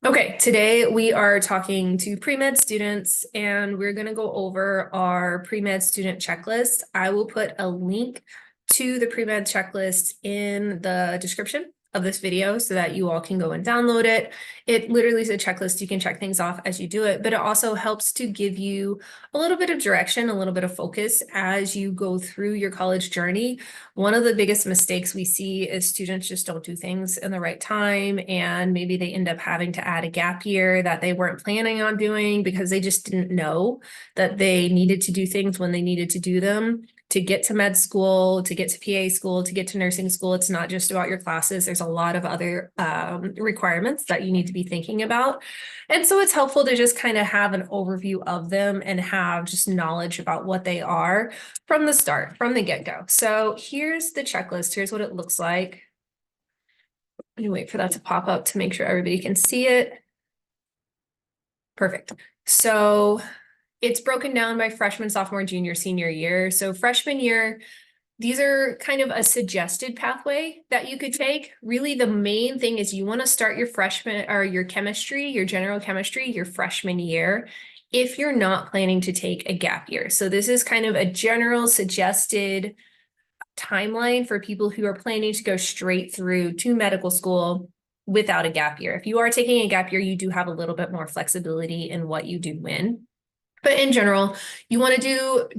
Okay, today we are talking to pre-med students and we're going to go over our pre-med student checklist. I will put a link to the pre-med checklist in the description of this video so that you all can go and download it. It literally is a checklist. You can check things off as you do it, but it also helps to give you a little bit of direction, a little bit of focus as you go through your college journey. One of the biggest mistakes we see is students just don't do things in the right time, and maybe they end up having to add a gap year that they weren't planning on doing because they just didn't know that they needed to do things when they needed to do them. To get to med school, to get to PA school, to get to nursing school, it's not just about your classes. There's a lot of other requirements that you need to be thinking about. And so it's helpful to just kind of have an overview of them and have just knowledge about what they are from the start, from the get-go. So here's the checklist. Here's what it looks like. I'm gonna wait for that to pop up to make sure everybody can see it. Perfect. So it's broken down by freshman, sophomore, junior, senior year. So freshman year, these are kind of a suggested pathway that you could take. Really, the main thing is you want to start your freshman or your chemistry, your general chemistry, your freshman year, if you're not planning to take a gap year. So this is kind of a general suggested timeline for people who are planning to go straight through to medical school without a gap year. If you are taking a gap year, you do have a little bit more flexibility in what you do when. But in general, you want to do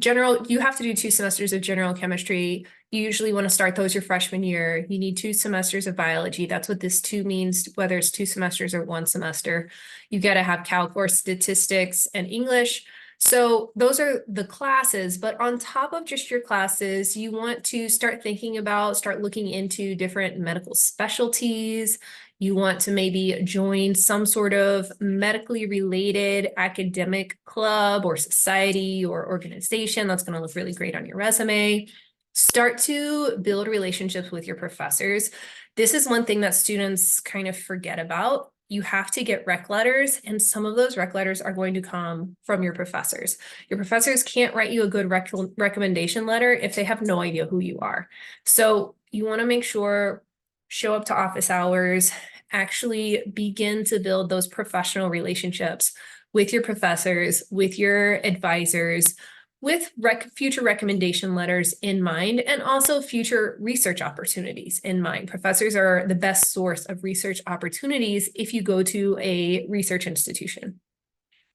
you have to do 2 semesters of general chemistry. You usually want to start those your freshman year. You need 2 semesters of biology. That's what this 2 means, whether it's 2 semesters or 1 semester. You got to have calc or statistics and English. So those are the classes, but on top of just your classes, you want to start looking into different medical specialties. You want to maybe join some sort of medically related academic club or society or organization. That's going to look really great on your resume. Start to build relationships with your professors. This is one thing that students kind of forget about. You have to get rec letters, and some of those rec letters are going to come from your professors. Your professors can't write you a good recommendation letter if they have no idea who you are. So you want to make sure, show up to office hours, actually begin to build those professional relationships with your professors, with your advisors, with future recommendation letters in mind, and also future research opportunities in mind. Professors are the best source of research opportunities if you go to a research institution.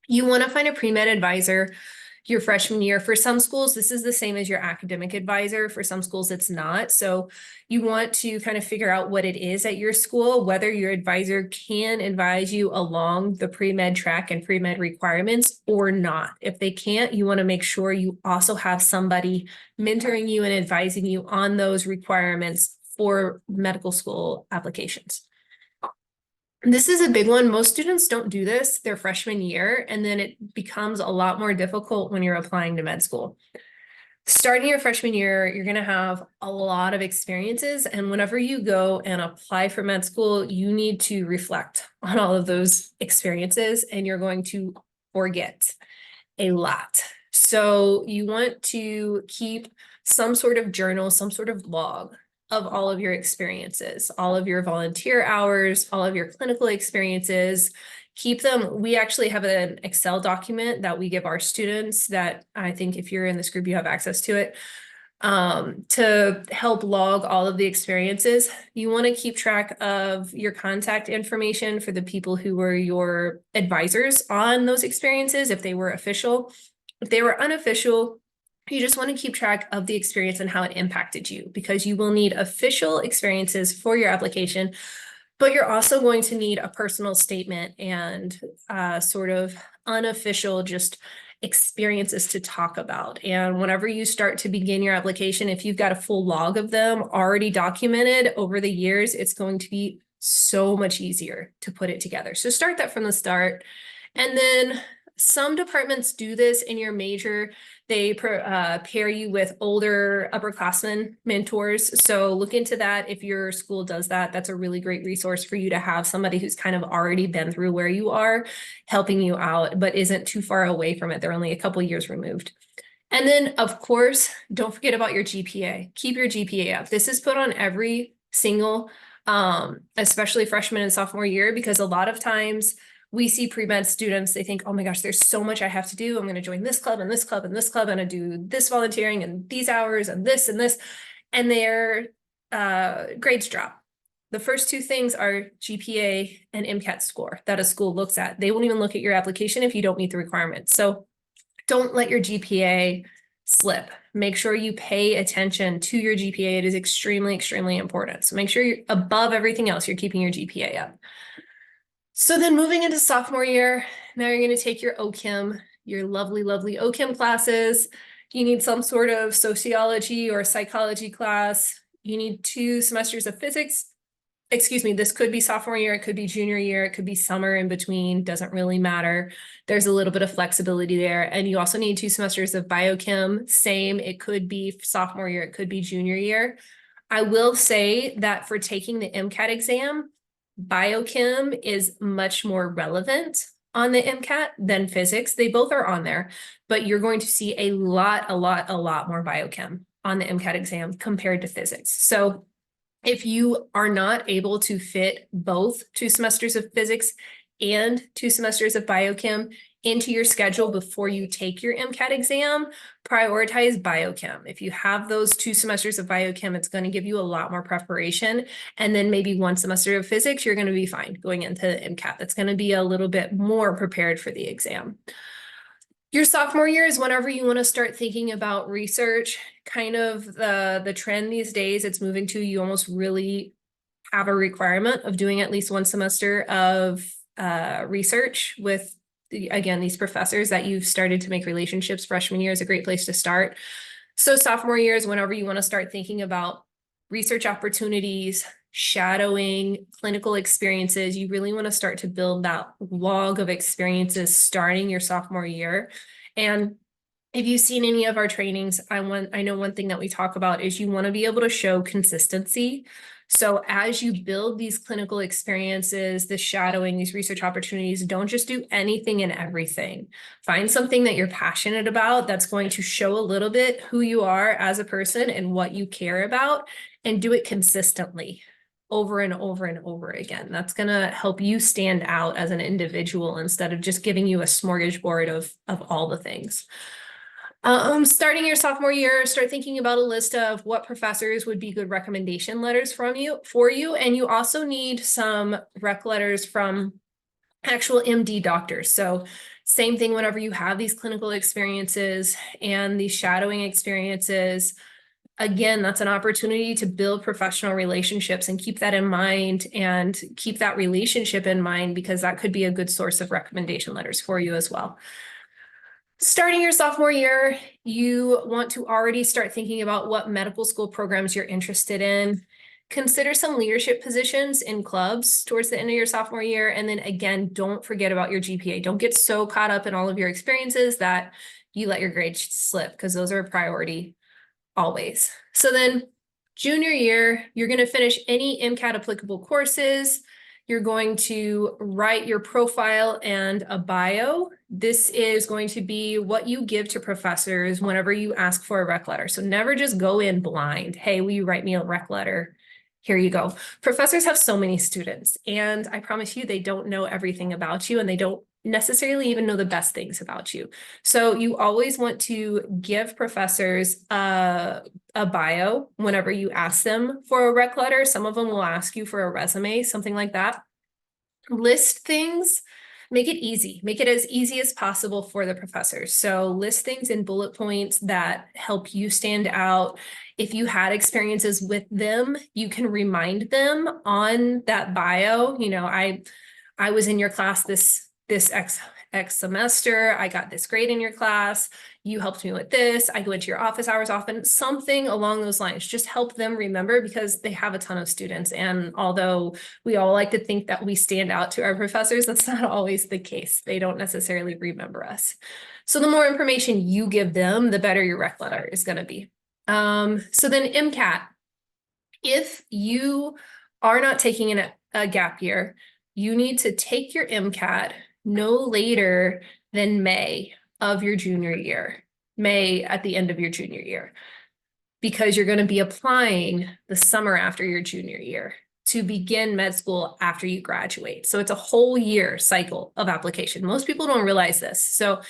You want to find a pre-med advisor your freshman year. For some schools, this is the same as your academic advisor. For some schools, it's not. So you want to kind of figure out what it is at your school, whether your advisor can advise you along the pre-med track and pre-med requirements or not. If they can't, you want to make sure you also have somebody mentoring you and advising you on those requirements for medical school applications. This is a big one. Most students don't do this their freshman year, and then it becomes a lot more difficult when you're applying to med school. Starting your freshman year, you're going to have a lot of experiences, and whenever you go and apply for med school, you need to reflect on all of those experiences, and you're going to forget a lot. So you want to keep some sort of journal, some sort of log of all of your experiences, all of your volunteer hours, all of your clinical experiences. Keep them. We actually have an Excel document that we give our students that I think if you're in this group, you have access to it, to help log all of the experiences. You want to keep track of your contact information for the people who were your advisors on those experiences, if they were official. If they were unofficial, you just want to keep track of the experience and how it impacted you, because you will need official experiences for your application, but you're also going to need a personal statement and sort of unofficial just experiences to talk about. And whenever you start to begin your application, if you've got a full log of them already documented over the years, it's going to be so much easier to put it together. So start that from the start. And then some departments do this in your major. They pair you with older upperclassmen mentors. So look into that. If your school does that, that's a really great resource for you to have somebody who's kind of already been through where you are, helping you out, but isn't too far away from it. They're only a couple years removed. And then, of course, don't forget about your GPA. Keep your GPA up. This is put on every single especially freshman and sophomore year, because a lot of times we see pre-med students, they think, oh my gosh, there's so much I have to do. I'm going to join this club and this club and this club, and I do this volunteering and these hours and this, and their grades drop. The first two things are GPA and MCAT score that a school looks at. They won't even look at your application if you don't meet the requirements. So don't let your GPA slip. Make sure you pay attention to your GPA. It is extremely, extremely important. So make sure you're above everything else, you're keeping your GPA up. So then moving into sophomore year, now you're going to take your OChem, your lovely, lovely OChem classes. You need some sort of sociology or psychology class. You need 2 semesters of physics. Excuse me, this could be sophomore year, it could be junior year, it could be summer in between, doesn't really matter. There's a little bit of flexibility there. And you also need 2 semesters of biochem, same, it could be sophomore year, it could be junior year. I will say that for taking the MCAT exam, biochem is much more relevant on the MCAT than physics. They both are on there, but you're going to see a lot more biochem on the MCAT exam compared to physics. So if you are not able to fit both 2 semesters of physics and 2 semesters of biochem into your schedule before you take your MCAT exam, prioritize biochem. If you have those 2 semesters of biochem, it's going to give you a lot more preparation. And then maybe 1 semester of physics, you're going to be fine going into the MCAT. That's going to be a little bit more prepared for the exam. Your sophomore year is whenever you want to start thinking about research. Kind of the trend these days, it's moving to, you almost really have a requirement of doing at least 1 semester of research with, again, these professors that you've started to make relationships. Freshman year is a great place to start. So sophomore year is whenever you want to start thinking about research opportunities, shadowing, clinical experiences. You really want to start to build that log of experiences starting your sophomore year. And if you've seen any of our trainings, I know one thing that we talk about is you want to be able to show consistency. So as you build these clinical experiences, the shadowing, these research opportunities, don't just do anything and everything. Find something that you're passionate about that's going to show a little bit who you are as a person and what you care about, and do it consistently over and over and over again. That's going to help you stand out as an individual instead of just giving you a smorgasbord of all the things. Starting your sophomore year, start thinking about a list of what professors would be good recommendation letters for you. And you also need some rec letters from actual MD doctors. So same thing whenever you have these clinical experiences and these shadowing experiences. Again, that's an opportunity to build professional relationships and keep that in mind and keep that relationship in mind, because that could be a good source of recommendation letters for you as well. Starting your sophomore year, you want to already start thinking about what medical school programs you're interested in. Consider some leadership positions in clubs towards the end of your sophomore year. And then again, don't forget about your GPA. Don't get so caught up in all of your experiences that you let your grades slip, because those are a priority always. So then junior year, you're going to finish any MCAT applicable courses. You're going to write your profile and a bio. This is going to be what you give to professors whenever you ask for a rec letter. So never just go in blind. Hey, will you write me a rec letter? Here you go. Professors have so many students, and I promise you, they don't know everything about you, and they don't necessarily even know the best things about you. So you always want to give professors a bio whenever you ask them for a rec letter. Some of them will ask you for a resume, something like that. List things, make it easy, make it as easy as possible for the professors. So list things in bullet points that help you stand out. If you had experiences with them, you can remind them on that bio. You know, I was in your class this X semester. I got this grade in your class. You helped me with this. I go into your office hours often. Something along those lines. Just help them remember, because they have a ton of students. And although we all like to think that we stand out to our professors, that's not always the case. They don't necessarily remember us. So the more information you give them, the better your rec letter is going to be. So then MCAT. If you are not taking a gap year, you need to take your MCAT no later than May of your junior year, May at the end of your junior year, because you're going to be applying the summer after your junior year. to begin med school after you graduate. So it's a whole year cycle of application. Most people don't realize this. So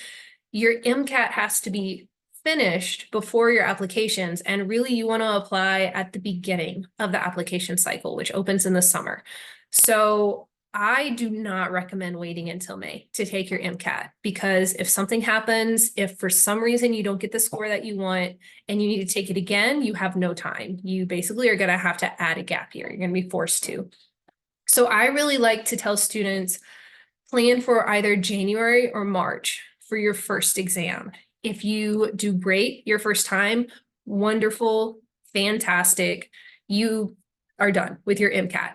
your MCAT has to be finished before your applications. And really you want to apply at the beginning of the application cycle, which opens in the summer. So I do not recommend waiting until May to take your MCAT, because if something happens, if for some reason you don't get the score that you want and you need to take it again, you have no time. You basically are going to have to add a gap year. You're going to be forced to. So I really like to tell students, plan for either January or March for your first exam. If you do great your first time, wonderful, fantastic, you are done with your MCAT.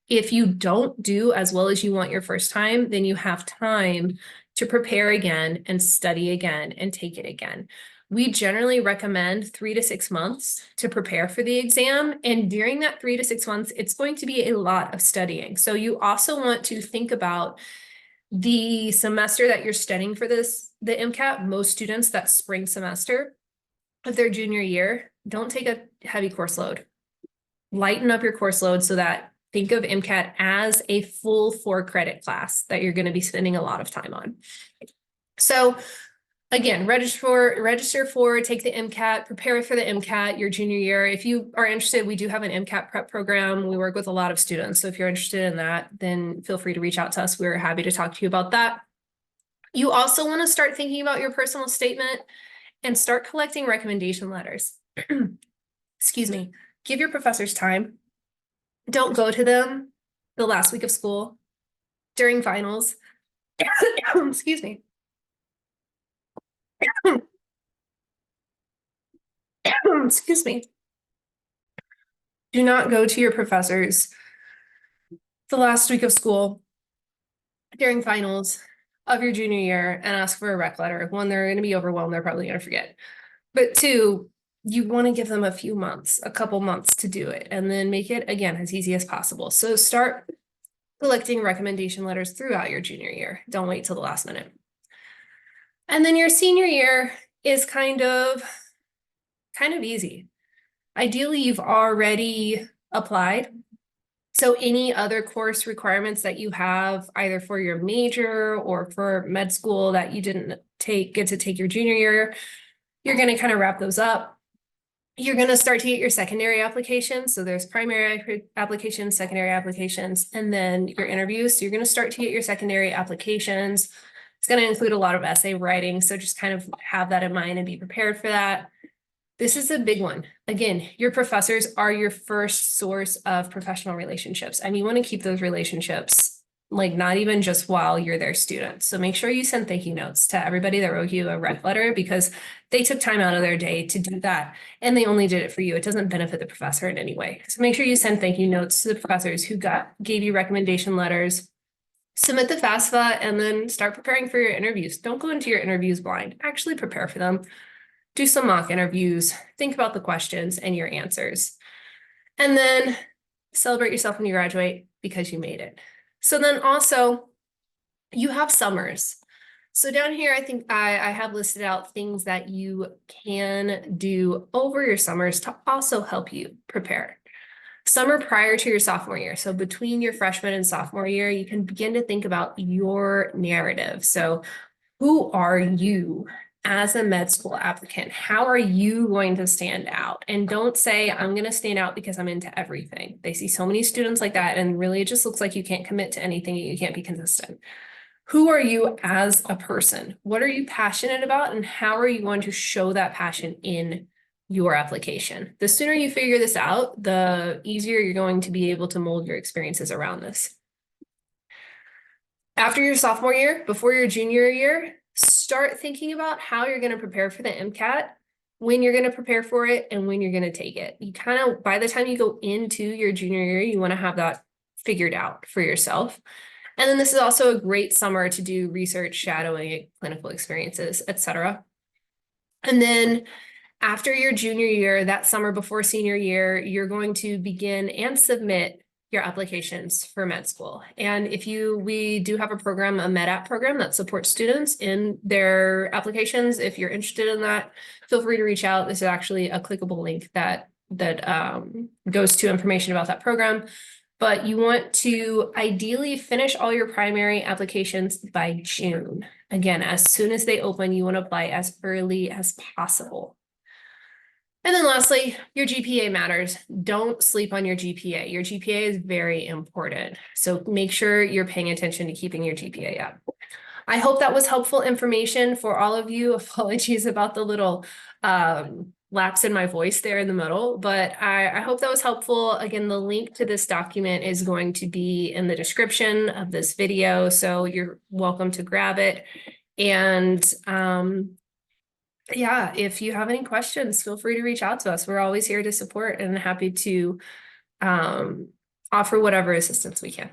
If you don't do as well as you want your first time, then you have time to prepare again and study again and take it again. We generally recommend 3 to 6 months to prepare for the exam. And during that 3 to 6 months, it's going to be a lot of studying. So you also want to think about the semester that you're studying for the MCAT. Most students, that spring semester of their junior year, don't take a heavy course load. Lighten up your course load so that think of MCAT as a full 4-credit class that you're going to be spending a lot of time on. So again, register for, take the MCAT, prepare for the MCAT your junior year. If you are interested, we do have an MCAT prep program. We work with a lot of students. So if you're interested in that, then feel free to reach out to us. We're happy to talk to you about that. You also want to start thinking about your personal statement and start collecting recommendation letters. Excuse me. Give your professors time. Don't go to them the last week of school, during finals. Excuse me. Excuse me. Do not go to your professors the last week of school, during finals of your junior year, and ask for a rec letter. One, they're going to be overwhelmed. They're probably going to forget. But two, you want to give them a few months, a couple months to do it, and then make it, again, as easy as possible. So start collecting recommendation letters throughout your junior year. Don't wait till the last minute. And then your senior year is kind of easy. Ideally, you've already applied. So any other course requirements that you have, either for your major or for med school that you didn't get to take your junior year, you're going to kind of wrap those up. You're going to start to get your secondary applications. So there's primary applications, secondary applications, and then your interviews. So you're going to start to get your secondary applications. It's going to include a lot of essay writing. So just kind of have that in mind and be prepared for that. This is a big one. Again, your professors are your first source of professional relationships, and you want to keep those relationships, like, not even just while you're their student. So make sure you send thank you notes to everybody that wrote you a rec letter, because they took time out of their day to do that, and they only did it for you. It doesn't benefit the professor in any way. So make sure you send thank you notes to the professors who gave you recommendation letters. Submit the FAFSA and then start preparing for your interviews. Don't go into your interviews blind. Actually prepare for them. Do some mock interviews. Think about the questions and your answers. And then celebrate yourself when you graduate, because you made it. So then also, you have summers. So down here, I think I have listed out things that you can do over your summers to also help you prepare. Summer prior to your sophomore year. So between your freshman and sophomore year, you can begin to think about your narrative. So who are you as a med school applicant? How are you going to stand out? And don't say, I'm going to stand out because I'm into everything. They see so many students like that, and really it just looks like you can't commit to anything. You can't be consistent. Who are you as a person? What are you passionate about? And how are you going to show that passion in your application? The sooner you figure this out, the easier you're going to be able to mold your experiences around this. After your sophomore year, before your junior year, start thinking about how you're going to prepare for the MCAT, when you're going to prepare for it, and when you're going to take it. You kind of, by the time you go into your junior year, you want to have that figured out for yourself. And then this is also a great summer to do research, shadowing, clinical experiences, etc. And then after your junior year, that summer before senior year, you're going to begin and submit your applications for med school. And we do have a program, a MedApp program, that supports students in their applications. If you're interested in that, feel free to reach out. This is actually a clickable link that goes to information about that program. but you want to ideally finish all your primary applications by June. Again, as soon as they open, you want to apply as early as possible. And then lastly, your GPA matters. Don't sleep on your GPA. Your GPA is very important. So make sure you're paying attention to keeping your GPA up. I hope that was helpful information for all of you. Apologies about the little lapse in my voice there in the middle, but I hope that was helpful. Again, the link to this document is going to be in the description of this video, so you're welcome to grab it. And yeah, if you have any questions, feel free to reach out to us. We're always here to support and happy to offer whatever assistance we can.